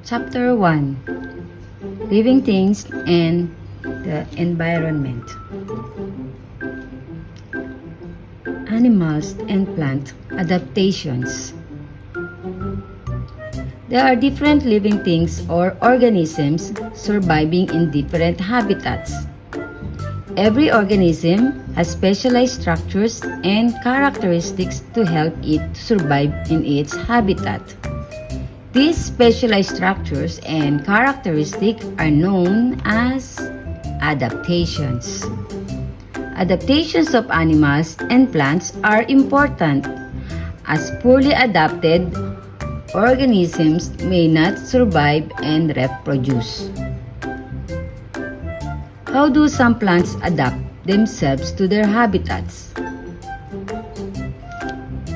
Chapter 1: Living Things and the Environment. Animals and plant adaptations. There are different living things or organisms surviving in different habitats. Every organism has specialized structures and characteristics to help it survive in its habitat. These specialized structures and characteristics are known as adaptations. Adaptations of animals and plants are important, as poorly adapted organisms may not survive and reproduce. How do some plants adapt themselves to their habitats?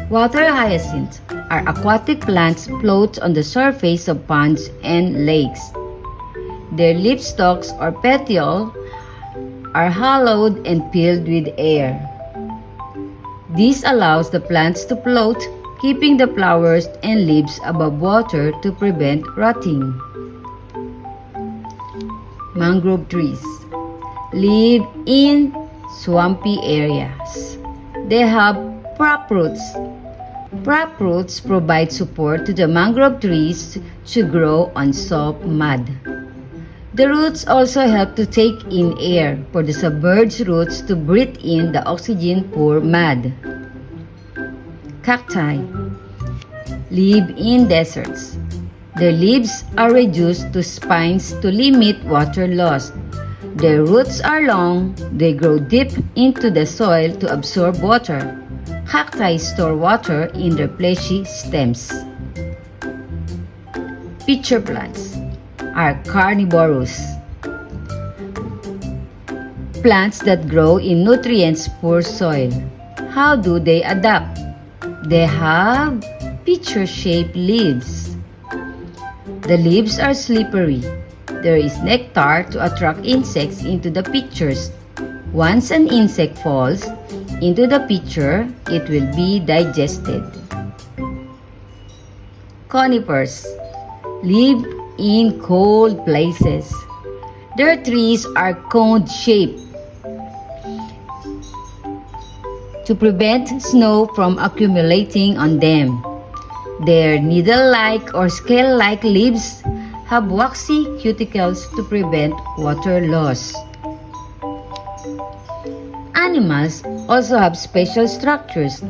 Water hyacinths are aquatic plants float on the surface of ponds and lakes. Their leaf stalks or petiole are hollowed and filled with air. This allows the plants to float, keeping the flowers and leaves above water to prevent rotting. Mangrove trees live in swampy areas. They have prop roots. Prop roots provide support to the mangrove trees to grow on soft mud. The roots also help to take in air for the submerged roots to breathe in the oxygen-poor mud. Cacti live in deserts. Their leaves are reduced to spines to limit water loss. Their roots are long, they grow deep into the soil to absorb water. Cacti store water in their fleshy stems. Pitcher plants are carnivorous. Plants that grow in nutrients-poor soil. How do they adapt? They have pitcher-shaped leaves. The leaves are slippery. There is nectar to attract insects into the pitchers. Once an insect falls into the pitcher, it will be digested. Conifers live in cold places. Their trees are cone-shaped to prevent snow from accumulating on them. Their needle-like or scale-like leaves have waxy cuticles to prevent water loss. Animals also have special structures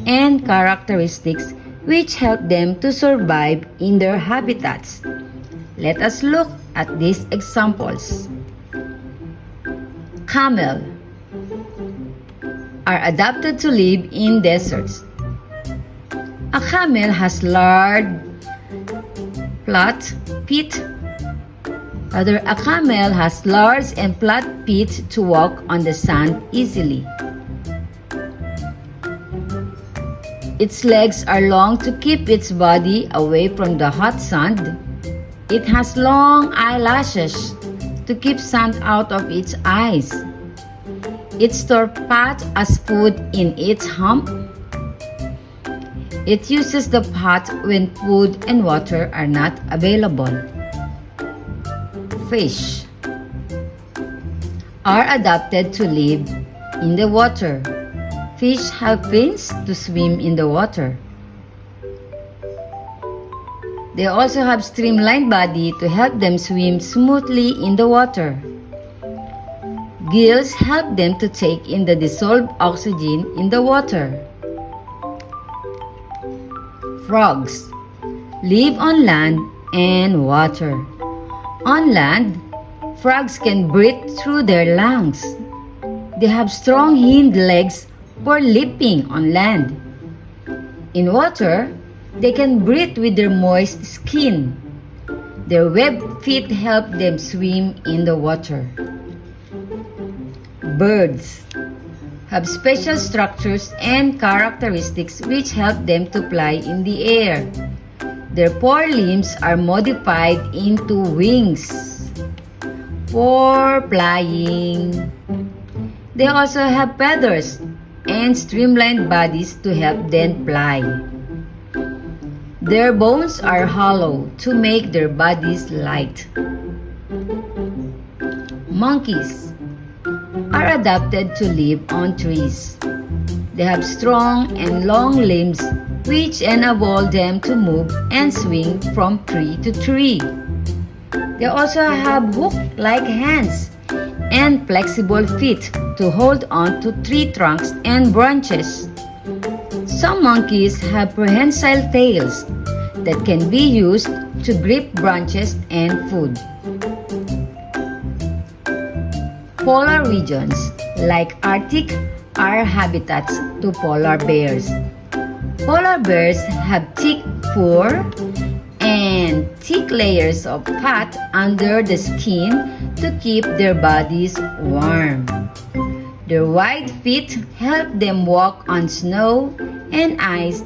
and characteristics which help them to survive in their habitats. Let us look at these examples. Camel are adapted to live in deserts. A camel has large, flat feet. A camel has large and flat feet to walk on the sand easily. Its legs are long to keep its body away from the hot sand. It has long eyelashes to keep sand out of its eyes. It stores fat as food in its hump. It uses the fat when food and water are not available. Fish are adapted to live in the water. Fish have fins to swim in the water. They also have streamlined body to help them swim smoothly in the water. Gills help them to take in the dissolved oxygen in the water. Frogs live on land and water. On land, frogs can breathe through their lungs. They have strong hind legs for leaping on land. In water, they can breathe with their moist skin. Their webbed feet help them swim in the water. Birds have special structures and characteristics which help them to fly in the air. Their forelimbs are modified into wings for flying. They also have feathers and streamlined bodies to help them fly. Their bones are hollow to make their bodies light. Monkeys are adapted to live on trees. They have strong and long limbs which enable them to move and swing from tree to tree. They also have hook-like hands and flexible feet to hold on to tree trunks and branches. Some monkeys have prehensile tails that can be used to grip branches and food. Polar regions like Arctic are habitats to polar bears. Polar bears have thick fur and thick layers of fat under the skin to keep their bodies warm. Their wide feet help them walk on snow and ice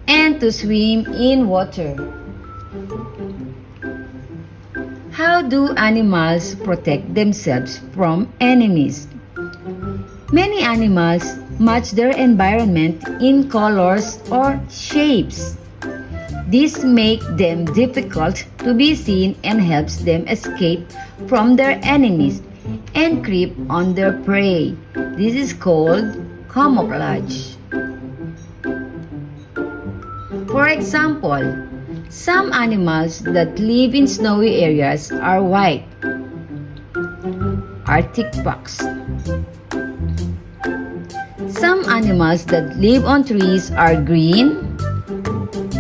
and to swim in water. How do animals protect themselves from enemies? Many animals match their environment in colors or shapes. This makes them difficult to be seen and helps them escape from their enemies and creep on their prey. This is called camouflage. For example, some animals that live in snowy areas are white. Arctic fox. Some animals that live on trees are green,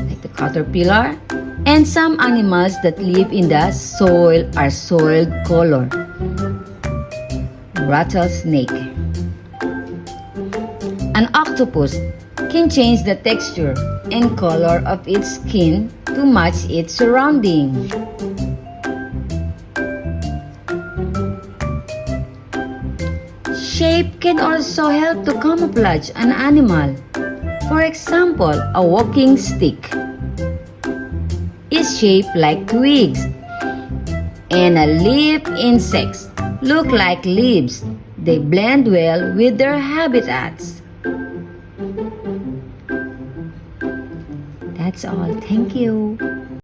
like the caterpillar, and some animals that live in the soil are soiled color. Rattlesnake. An octopus can change the texture and color of its skin to match its surrounding. Shape can also help to camouflage an animal. For example, a walking stick is shaped like twigs, and a leaf insects look like leaves. They blend well with their habitats. That's all. Thank you.